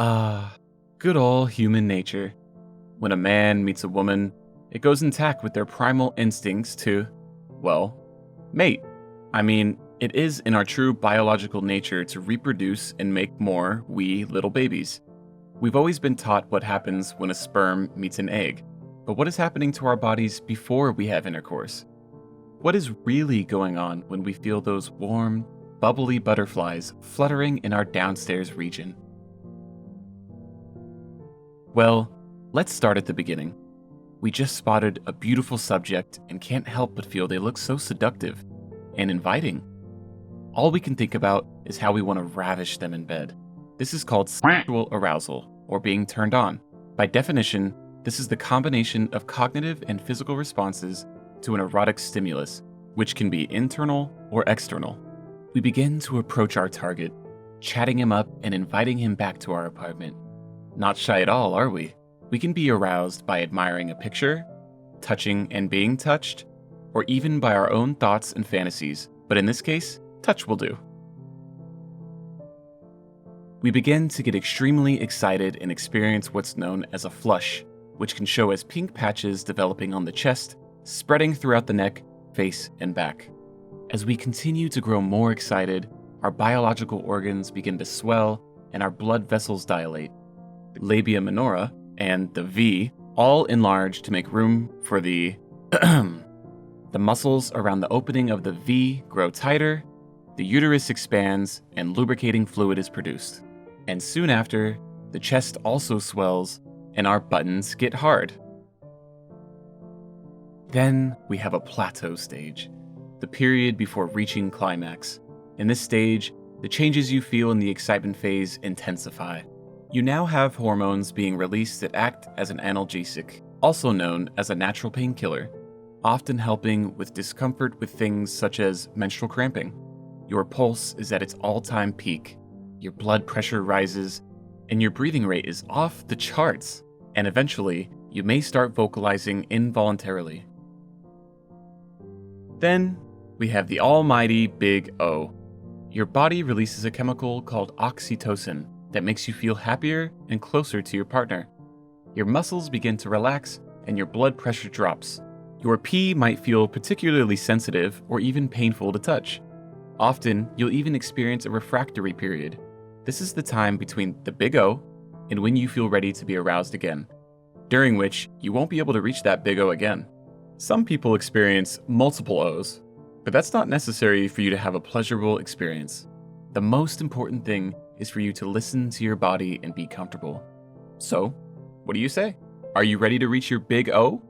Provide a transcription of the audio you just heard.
Ah, good old human nature. When a man meets a woman, it goes intact with their primal instincts to, well, mate. I mean, it is in our true biological nature to reproduce and make more wee little babies. We've always been taught what happens when a sperm meets an egg, but what is happening to our bodies before we have intercourse? What is really going on when we feel those warm, bubbly butterflies fluttering in our downstairs region? Well, let's start at the beginning. We just spotted a beautiful subject and can't help but feel they look so seductive and inviting. All we can think about is how we want to ravish them in bed. This is called sexual arousal, or being turned on. By definition, this is the combination of cognitive and physical responses to an erotic stimulus, which can be internal or external. We begin to approach our target, chatting him up and inviting him back to our apartment. Not shy at all, are we? We can be aroused by admiring a picture, touching and being touched, or even by our own thoughts and fantasies, but in this case, touch will do. We begin to get extremely excited and experience what's known as a flush, which can show as pink patches developing on the chest, spreading throughout the neck, face, and back. As we continue to grow more excited, our biological organs begin to swell and our blood vessels dilate. Labia minora and the V all enlarge to make room for the The muscles around the opening of the V grow tighter, the uterus expands, and lubricating fluid is produced. And soon after, the chest also swells and our buttons get hard. Then we have a plateau stage, the period before reaching climax. In this stage, the changes you feel in the excitement phase intensify. You now have hormones being released that act as an analgesic, also known as a natural painkiller, often helping with discomfort with things such as menstrual cramping. Your pulse is at its all-time peak, your blood pressure rises, and your breathing rate is off the charts, and eventually, you may start vocalizing involuntarily. Then, we have the almighty Big O. Your body releases a chemical called oxytocin that makes you feel happier and closer to your partner. Your muscles begin to relax and your blood pressure drops. Your pee might feel particularly sensitive or even painful to touch. Often, you'll even experience a refractory period. This is the time between the Big O and when you feel ready to be aroused again, during which you won't be able to reach that Big O again. Some people experience multiple O's, but that's not necessary for you to have a pleasurable experience. The most important thing is for you to listen to your body and be comfortable. So, what do you say? Are you ready to reach your Big O?